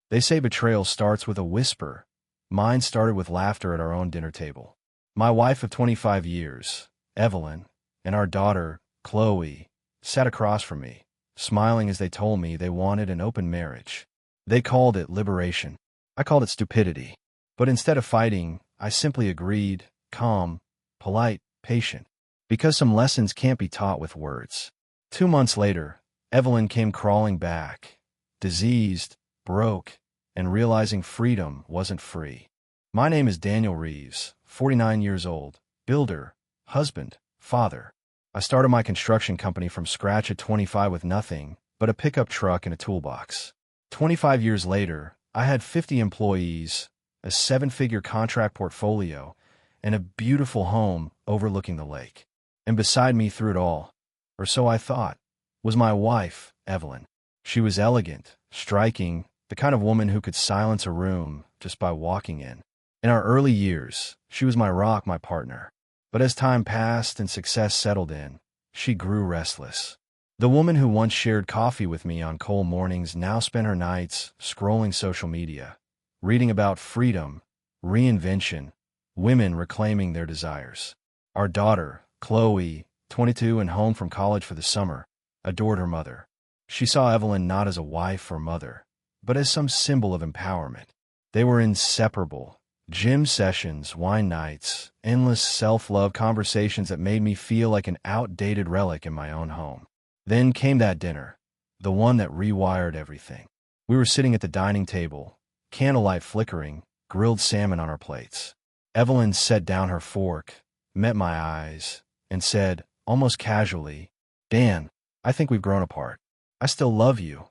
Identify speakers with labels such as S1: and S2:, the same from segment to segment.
S1: They say betrayal starts with a whisper. Mine started with laughter at our own dinner table. My wife of 25 years, Evelyn, and our daughter, Chloe, sat across from me, smiling as they told me they wanted an open marriage. They called it liberation. I called it stupidity. But instead of fighting, I simply agreed, calm, polite, patient, because some lessons can't be taught with words. 2 months later, Evelyn came crawling back, diseased, broke, and realizing freedom wasn't free. My name is Daniel Reeves, 49 years old, builder, husband, father. I started my construction company from scratch at 25 with nothing but a pickup truck and a toolbox. 25 years later, I had 50 employees, a 7-figure contract portfolio, and a beautiful home overlooking the lake. And beside me through it all, or so I thought, was my wife, Evelyn. She was elegant, striking, the kind of woman who could silence a room just by walking in. In our early years, she was my rock, my partner. But as time passed and success settled in, she grew restless. The woman who once shared coffee with me on cold mornings now spent her nights scrolling social media, reading about freedom, reinvention, women reclaiming their desires. Our daughter, Chloe, 22 and home from college for the summer, adored her mother. She saw Evelyn not as a wife or mother, but as some symbol of empowerment. They were inseparable. Gym sessions, wine nights, endless self-love conversations that made me feel like an outdated relic in my own home. Then came that dinner, the one that rewired everything. We were sitting at the dining table, candlelight flickering, grilled salmon on our plates. Evelyn set down her fork, met my eyes, and said, almost casually, "Dan, I think we've grown apart. I still love you,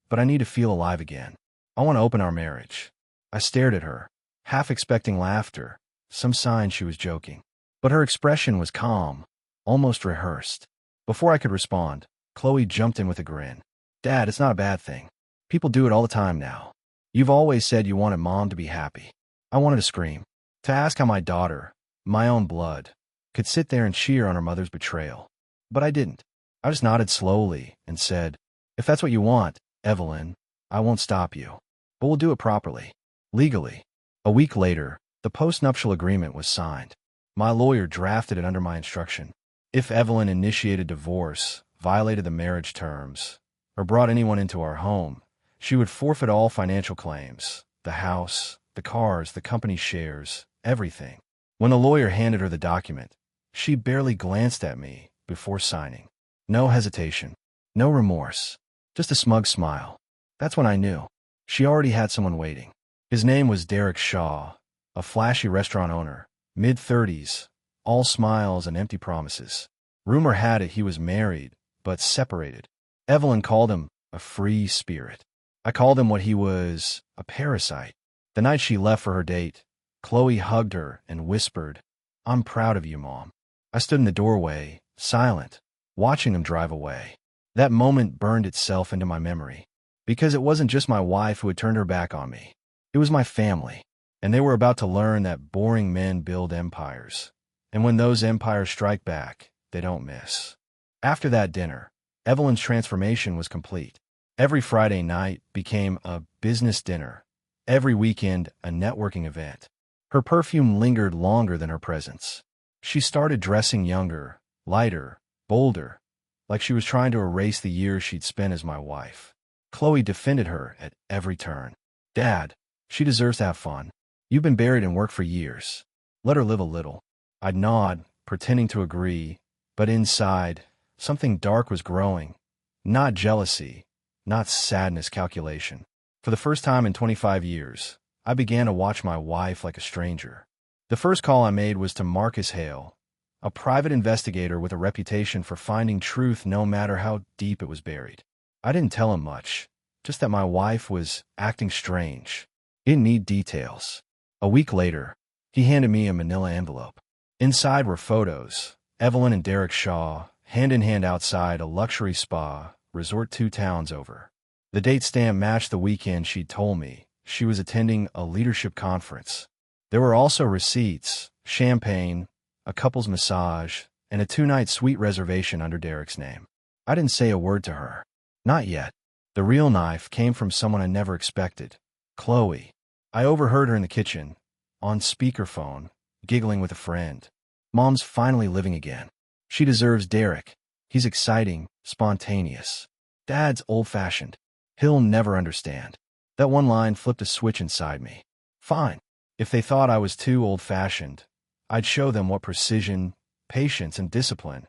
S1: but I need to feel alive again. I want to open our marriage." I stared at her, half expecting laughter, some sign she was joking. But her expression was calm, almost rehearsed. Before I could respond, Chloe jumped in with a grin. "Dad, it's not a bad thing. People do it all the time now. You've always said you wanted Mom to be happy." I wanted to scream, to ask how my daughter, my own blood, could sit there and cheer on her mother's betrayal. But I didn't. I just nodded slowly and said, "If that's what you want, Evelyn, I won't stop you. But we'll do it properly, legally." A week later, the postnuptial agreement was signed. My lawyer drafted it under my instruction. If Evelyn initiated divorce, violated the marriage terms, or brought anyone into our home, she would forfeit all financial claims, the house, the cars, the company shares, everything. When the lawyer handed her the document, she barely glanced at me before signing. No hesitation, no remorse, just a smug smile. That's when I knew. She already had someone waiting. His name was Derek Shaw, a flashy restaurant owner, mid-30s, all smiles and empty promises. Rumor had it he was married, but separated. Evelyn called him a free spirit. I called him what he was, a parasite. The night she left for her date, Chloe hugged her and whispered, "I'm proud of you, Mom." I stood in the doorway, silent, watching them drive away. That moment burned itself into my memory, because it wasn't just my wife who had turned her back on me. It was my family, and they were about to learn that boring men build empires, and when those empires strike back, they don't miss. After that dinner, Evelyn's transformation was complete. Every Friday night became a business dinner, every weekend a networking event. Her perfume lingered longer than her presence. She started dressing younger, lighter, bolder, like she was trying to erase the years she'd spent as my wife. Chloe defended her at every turn. "Dad, she deserves to have fun. You've been buried in work for years. Let her live a little." I'd nod, pretending to agree, but inside, something dark was growing. Not jealousy, not sadness, calculation. For the first time in 25 years, I began to watch my wife like a stranger. The first call I made was to Marcus Hale, a private investigator with a reputation for finding truth no matter how deep it was buried. I didn't tell him much, just that my wife was acting strange. Didn't need details. A week later, he handed me a manila envelope. Inside were photos, Evelyn and Derek Shaw, hand in hand outside a luxury spa resort 2 towns over. The date stamp matched the weekend she'd told me she was attending a leadership conference. There were also receipts, champagne, a couple's massage, and a 2-night suite reservation under Derek's name. I didn't say a word to her. Not yet. The real knife came from someone I never expected. Chloe. I overheard her in the kitchen, on speakerphone, giggling with a friend. Mom's finally living again. She deserves Derek. He's exciting, spontaneous. Dad's old-fashioned. He'll never understand. That one line flipped a switch inside me. Fine. If they thought I was too old-fashioned, I'd show them what precision, patience, and discipline,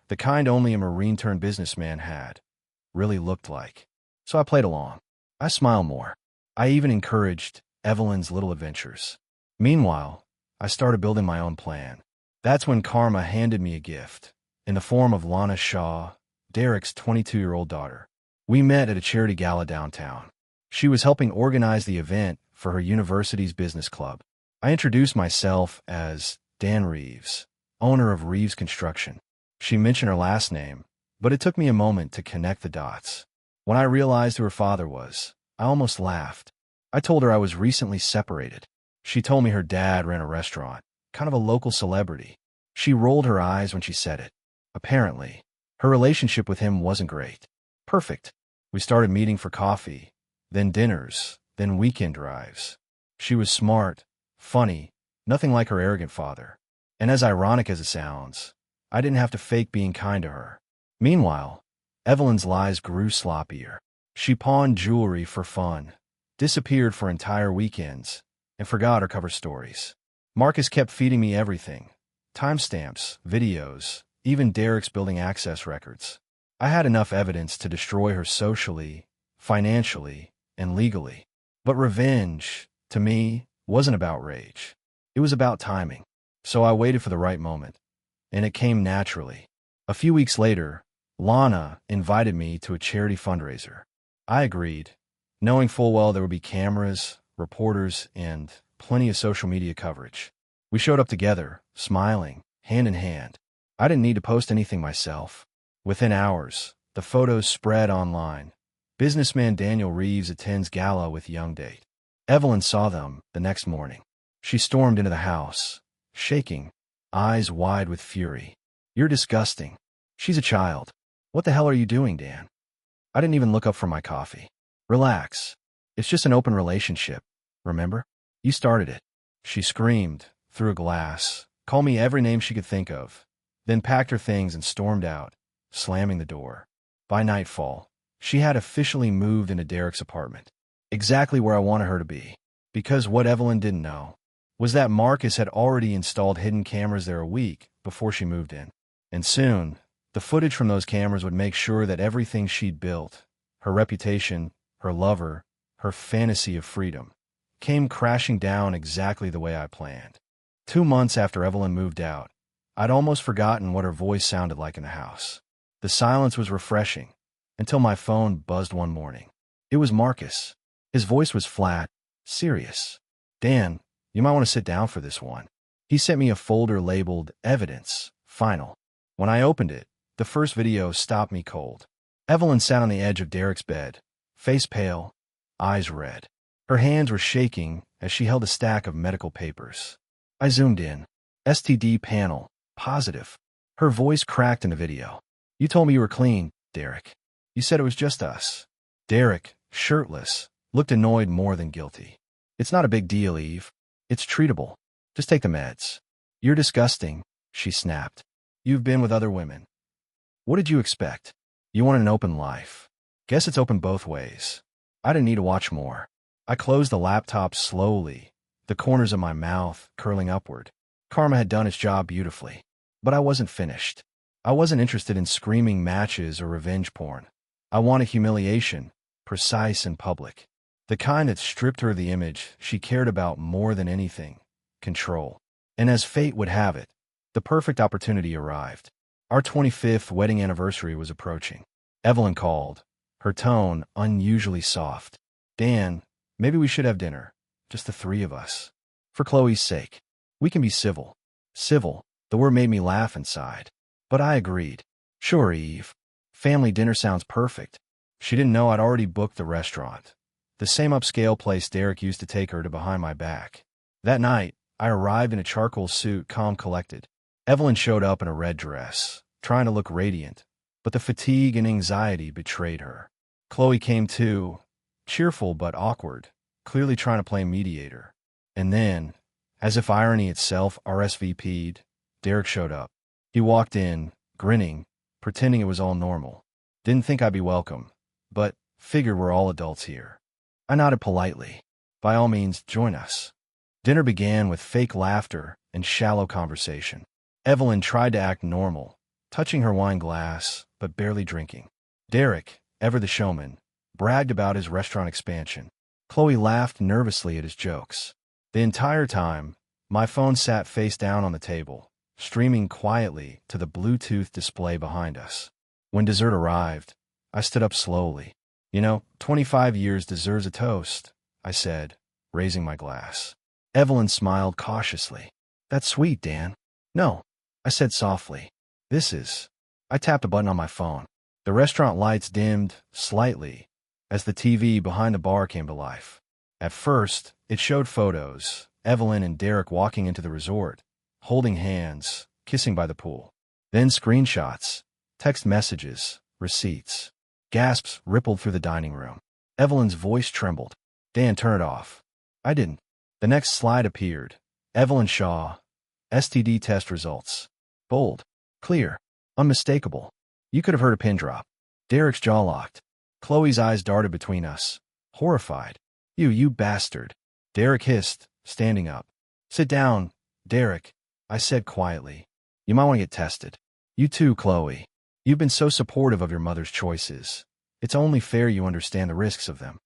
S1: the kind only a Marine-turned-businessman had, really looked like. So I played along. I smiled more. I even encouraged Evelyn's little adventures. Meanwhile, I started building my own plan. That's when karma handed me a gift, in the form of Lana Shaw, Derek's 22-year-old daughter. We met at a charity gala downtown. She was helping organize the event for her university's business club. I introduced myself as Dan Reeves, owner of Reeves Construction. She mentioned her last name, but it took me a moment to connect the dots. When I realized who her father was, I almost laughed. I told her I was recently separated. She told me her dad ran a restaurant, kind of a local celebrity. She rolled her eyes when she said it. Apparently, her relationship with him wasn't great. Perfect. We started meeting for coffee, then dinners, then weekend drives. She was smart, funny, nothing like her arrogant father. And as ironic as it sounds, I didn't have to fake being kind to her. Meanwhile, Evelyn's lies grew sloppier. She pawned jewelry for fun, disappeared for entire weekends, and forgot her cover stories. Marcus kept feeding me everything. Timestamps, videos, even Derek's building access records. I had enough evidence to destroy her socially, financially, and legally. But revenge, to me, wasn't about rage. It was about timing. So I waited for the right moment. And it came naturally. A few weeks later, Lana invited me to a charity fundraiser. I agreed, knowing full well there would be cameras, reporters, and plenty of social media coverage. We showed up together, smiling, hand in hand. I didn't need to post anything myself. Within hours, the photos spread online. Businessman Daniel Reeves attends gala with young date. Evelyn saw them the next morning. She stormed into the house, shaking, eyes wide with fury. "You're disgusting. She's a child. What the hell are you doing, Dan?" I didn't even look up from my coffee. "Relax. It's just an open relationship. Remember? You started it." She screamed, through a glass, called me every name she could think of, then packed her things and stormed out, slamming the door. By nightfall, she had officially moved into Derek's apartment, exactly where I wanted her to be. Because what Evelyn didn't know was that Marcus had already installed hidden cameras there a week before she moved in. And soon, the footage from those cameras would make sure that everything she'd built, her reputation, her lover, her fantasy of freedom, came crashing down exactly the way I planned. 2 months after Evelyn moved out, I'd almost forgotten what her voice sounded like in the house. The silence was refreshing, until my phone buzzed one morning. It was Marcus. His voice was flat, serious. "Dan, you might want to sit down for this one." He sent me a folder labeled Evidence, Final. When I opened it, the first video stopped me cold. Evelyn sat on the edge of Derek's bed, face pale, eyes red. Her hands were shaking as she held a stack of medical papers. I zoomed in. STD panel, positive. Her voice cracked in the video. "You told me you were clean, Derek. You said it was just us." Derek, shirtless, looked annoyed more than guilty. "It's not a big deal, Eve. It's treatable. Just take the meds." "You're disgusting," she snapped. "You've been with other women. What did you expect? You wanted an open life. Guess it's open both ways." I didn't need to watch more. I closed the laptop slowly, the corners of my mouth curling upward. Karma had done its job beautifully. But I wasn't finished. I wasn't interested in screaming matches or revenge porn. I wanted humiliation, precise and public. The kind that stripped her of the image she cared about more than anything, control. And as fate would have it, the perfect opportunity arrived. Our 25th wedding anniversary was approaching. Evelyn called, her tone unusually soft. "Dan, maybe we should have dinner, just the three of us. For Chloe's sake. We can be civil." Civil, the word made me laugh inside. But I agreed. "Sure, Eve. Family dinner sounds perfect." She didn't know I'd already booked the restaurant, the same upscale place Derek used to take her to behind my back. That night, I arrived in a charcoal suit, calm, collected. Evelyn showed up in a red dress, trying to look radiant, but the fatigue and anxiety betrayed her. Chloe came too, cheerful but awkward, clearly trying to play mediator. And then, as if irony itself RSVP'd, Derek showed up. He walked in, grinning, pretending it was all normal. Didn't think I'd be welcome, but figured we're all adults here. I nodded politely. By all means, join us. Dinner began with fake laughter and shallow conversation. Evelyn tried to act normal, touching her wine glass, but barely drinking. Derek, ever the showman, bragged about his restaurant expansion. Chloe laughed nervously at his jokes. The entire time, my phone sat face down on the table, streaming quietly to the Bluetooth display behind us. When dessert arrived, I stood up slowly. 25 years deserves a toast, I said, raising my glass. Evelyn smiled cautiously. That's sweet, Dan. No, I said softly. This is. I tapped a button on my phone. The restaurant lights dimmed slightly as the TV behind the bar came to life. At first, it showed photos, Evelyn and Derek walking into the resort, holding hands, kissing by the pool. Then screenshots, text messages, receipts. Gasps rippled through the dining room. Evelyn's voice trembled. Dan, turn it off. I didn't. The next slide appeared. Evelyn Shaw. STD test results. Bold. Clear. Unmistakable. You could have heard a pin drop. Derek's jaw locked. Chloe's eyes darted between us. Horrified. You bastard. Derek hissed, standing up. Sit down, Derek, I said quietly. You might want to get tested. You too, Chloe. You've been so supportive of your mother's choices. It's only fair you understand the risks of them.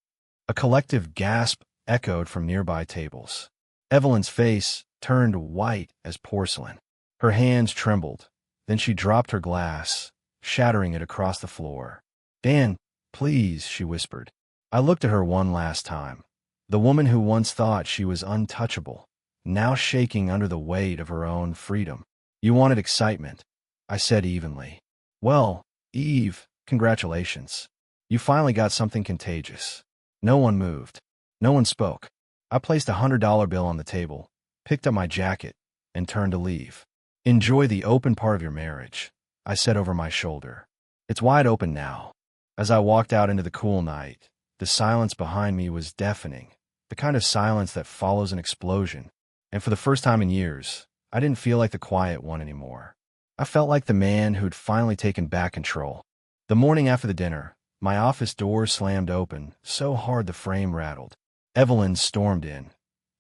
S1: A collective gasp echoed from nearby tables. Evelyn's face turned white as porcelain. Her hands trembled. Then she dropped her glass, shattering it across the floor. Dan, please, she whispered. I looked at her one last time. The woman who once thought she was untouchable, now shaking under the weight of her own freedom. You wanted excitement, I said evenly. Well, Eve, congratulations. You finally got something contagious. No one moved. No one spoke. I placed a $100 bill on the table, picked up my jacket, and turned to leave. Enjoy the open part of your marriage, I said over my shoulder. It's wide open now. As I walked out into the cool night, the silence behind me was deafening, the kind of silence that follows an explosion. And for the first time in years, I didn't feel like the quiet one anymore. I felt like the man who'd finally taken back control. The morning after the dinner, my office door slammed open, so hard the frame rattled. Evelyn stormed in,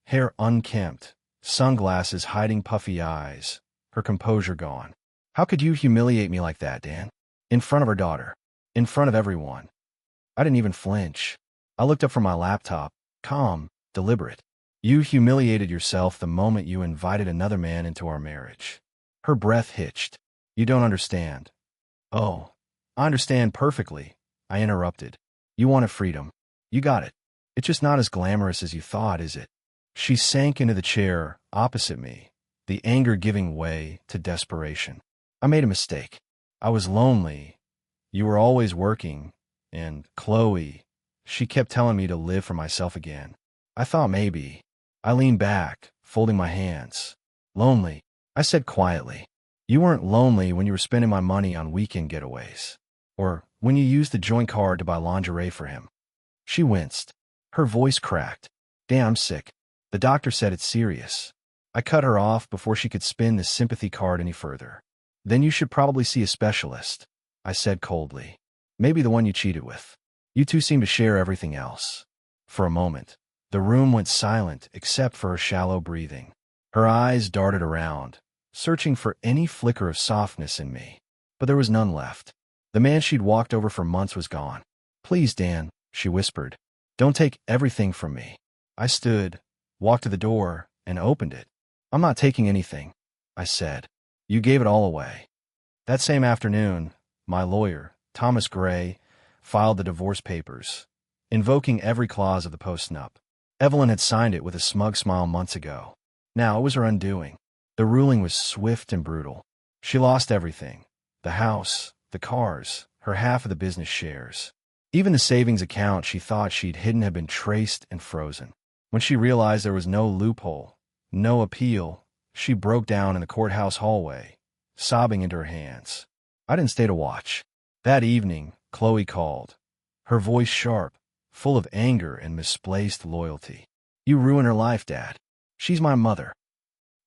S1: hair unkempt, sunglasses hiding puffy eyes, her composure gone. How could you humiliate me like that, Dan? In front of her daughter. In front of everyone. I didn't even flinch. I looked up from my laptop, calm, deliberate. You humiliated yourself the moment you invited another man into our marriage. Her breath hitched. You don't understand. Oh, I understand perfectly, I interrupted. You wanted freedom. You got it. It's just not as glamorous as you thought, is it? She sank into the chair opposite me, the anger giving way to desperation. I made a mistake. I was lonely. You were always working, and Chloe, she kept telling me to live for myself again. I thought maybe. I leaned back, folding my hands. Lonely, I said quietly. You weren't lonely when you were spending my money on weekend getaways. Or when you used the joint card to buy lingerie for him. She winced. Her voice cracked. Damn, I'm sick. The doctor said it's serious. I cut her off before she could spin the sympathy card any further. Then you should probably see a specialist, I said coldly. Maybe the one you cheated with. You two seem to share everything else. For a moment, the room went silent except for her shallow breathing. Her eyes darted around, searching for any flicker of softness in me. But there was none left. The man she'd walked over for months was gone. Please, Dan, she whispered. Don't take everything from me. I stood, walked to the door, and opened it. I'm not taking anything, I said. You gave it all away. That same afternoon, my lawyer, Thomas Gray, filed the divorce papers, invoking every clause of the post-nup. Evelyn had signed it with a smug smile months ago. Now it was her undoing. The ruling was swift and brutal. She lost everything. The house, the cars, her half of the business shares. Even the savings account she thought she'd hidden had been traced and frozen. When she realized there was no loophole, no appeal, she broke down in the courthouse hallway, sobbing into her hands. I didn't stay to watch. That evening, Chloe called, her voice sharp, full of anger and misplaced loyalty. "You ruined her life, Dad. She's my mother."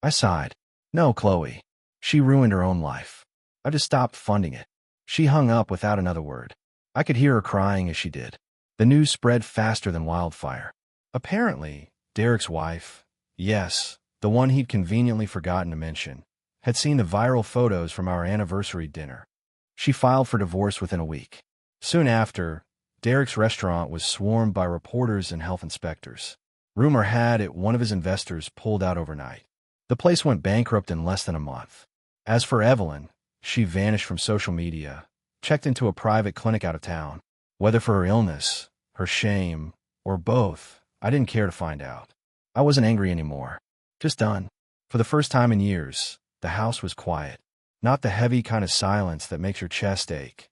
S1: I sighed. "No, Chloe. She ruined her own life. I just stopped funding it." She hung up without another word. I could hear her crying as she did. The news spread faster than wildfire. Apparently, Derek's wife, yes, the one he'd conveniently forgotten to mention, had seen the viral photos from our anniversary dinner. She filed for divorce within a week. Soon after, Derek's restaurant was swarmed by reporters and health inspectors. Rumor had it one of his investors pulled out overnight. The place went bankrupt in less than a month. As for Evelyn, she vanished from social media, checked into a private clinic out of town. Whether for her illness, her shame, or both, I didn't care to find out. I wasn't angry anymore. Just done. For the first time in years, the house was quiet. Not the heavy kind of silence that makes your chest ache.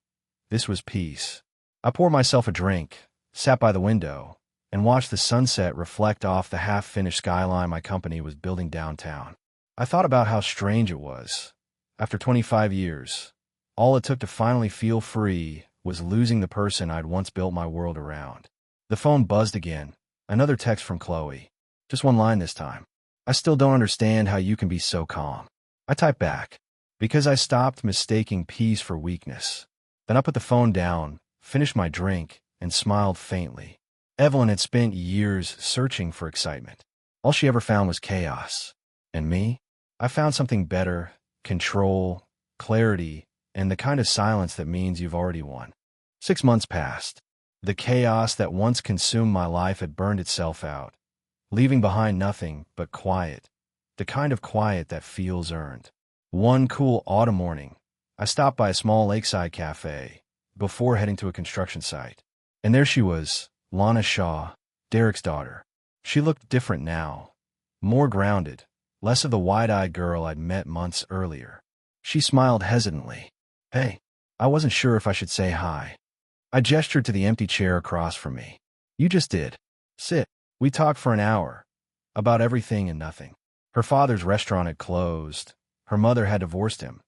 S1: This was peace. I poured myself a drink, sat by the window, and watched the sunset reflect off the half-finished skyline my company was building downtown. I thought about how strange it was. After 25 years, all it took to finally feel free was losing the person I'd once built my world around. The phone buzzed again. Another text from Chloe. Just one line this time. "I still don't understand how you can be so calm." I typed back, "Because I stopped mistaking peace for weakness." Then I put the phone down, finished my drink, and smiled faintly. Evelyn had spent years searching for excitement. All she ever found was chaos. And me? I found something better: control, clarity, and the kind of silence that means you've already won. 6 months passed. The chaos that once consumed my life had burned itself out, leaving behind nothing but quiet, the kind of quiet that feels earned. One cool autumn morning, I stopped by a small lakeside cafe before heading to a construction site. And there she was, Lana Shaw, Derek's daughter. She looked different now, more grounded, less of the wide-eyed girl I'd met months earlier. She smiled hesitantly. "Hey." I wasn't sure if I should say hi. I gestured to the empty chair across from me. "You just did. Sit." We talked for an hour, about everything and nothing. Her father's restaurant had closed, her mother had divorced him,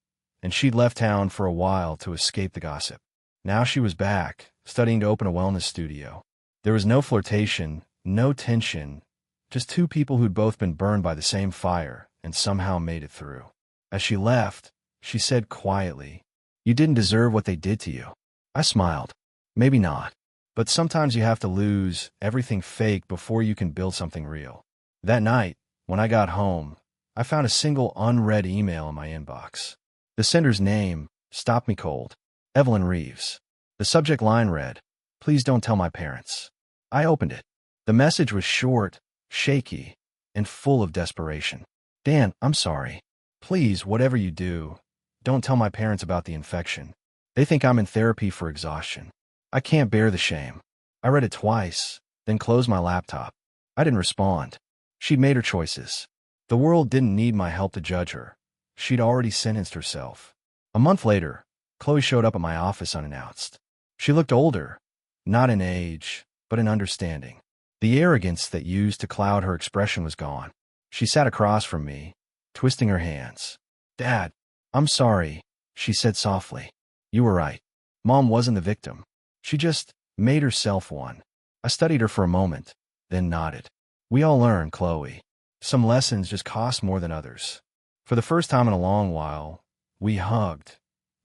S1: and she'd left town for a while to escape the gossip. Now she was back, studying to open a wellness studio. There was no flirtation, no tension, just two people who'd both been burned by the same fire and somehow made it through. As she left, she said quietly, "You didn't deserve what they did to you." I smiled. Maybe not. But sometimes you have to lose everything fake before you can build something real. That night, when I got home, I found a single unread email in my inbox. The sender's name stopped me cold. Daniel Reeves. The subject line read, "Please don't tell my parents." I opened it. The message was short, shaky, and full of desperation. "Dan, I'm sorry. Please, whatever you do, don't tell my parents about the infection. They think I'm in therapy for exhaustion. I can't bear the shame." I read it twice, then closed my laptop. I didn't respond. She'd made her choices. The world didn't need my help to judge her. She'd already sentenced herself. A month later, Chloe showed up at my office unannounced. She looked older, not in age, but in understanding. The arrogance that used to cloud her expression was gone. She sat across from me, twisting her hands. "Dad, I'm sorry," she said softly. "You were right. Mom wasn't the victim. She just made herself one." I studied her for a moment, then nodded. "We all learn, Chloe. Some lessons just cost more than others." For the first time in a long while, we hugged,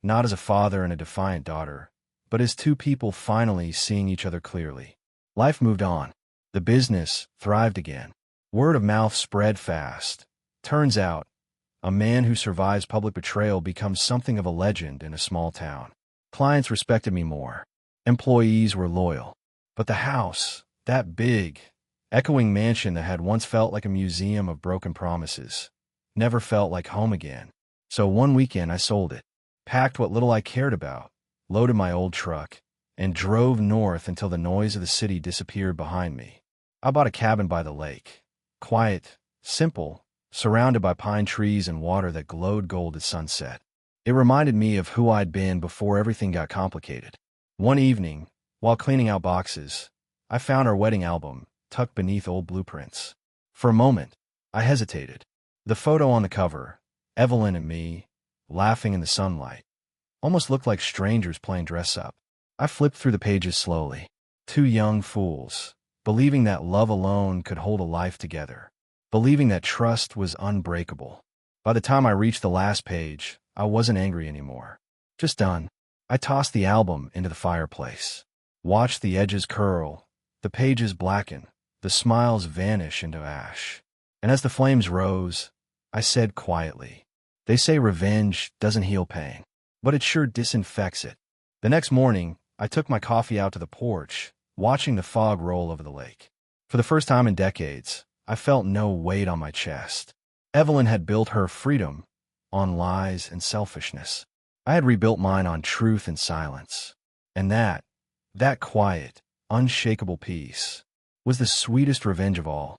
S1: not as a father and a defiant daughter, but as two people finally seeing each other clearly. Life moved on. The business thrived again. Word of mouth spread fast. Turns out, a man who survives public betrayal becomes something of a legend in a small town. Clients respected me more. Employees were loyal. But the house, that big, echoing mansion that had once felt like a museum of broken promises, never felt like home again. So one weekend I sold it, packed what little I cared about, loaded my old truck, and drove north until the noise of the city disappeared behind me. I bought a cabin by the lake. Quiet, simple, surrounded by pine trees and water that glowed gold at sunset. It reminded me of who I'd been before everything got complicated. One evening, while cleaning out boxes, I found our wedding album tucked beneath old blueprints. For a moment, I hesitated. The photo on the cover, Evelyn and me, laughing in the sunlight, almost looked like strangers playing dress-up. I flipped through the pages slowly. Two young fools, believing that love alone could hold a life together, believing that trust was unbreakable. By the time I reached the last page, I wasn't angry anymore. Just done. I tossed the album into the fireplace, watched the edges curl, the pages blacken, the smiles vanish into ash. And as the flames rose, I said quietly, "They say revenge doesn't heal pain, but it sure disinfects it." The next morning, I took my coffee out to the porch, watching the fog roll over the lake. For the first time in decades, I felt no weight on my chest. Evelyn had built her freedom on lies and selfishness. I had rebuilt mine on truth and silence. And that quiet, unshakable peace was the sweetest revenge of all.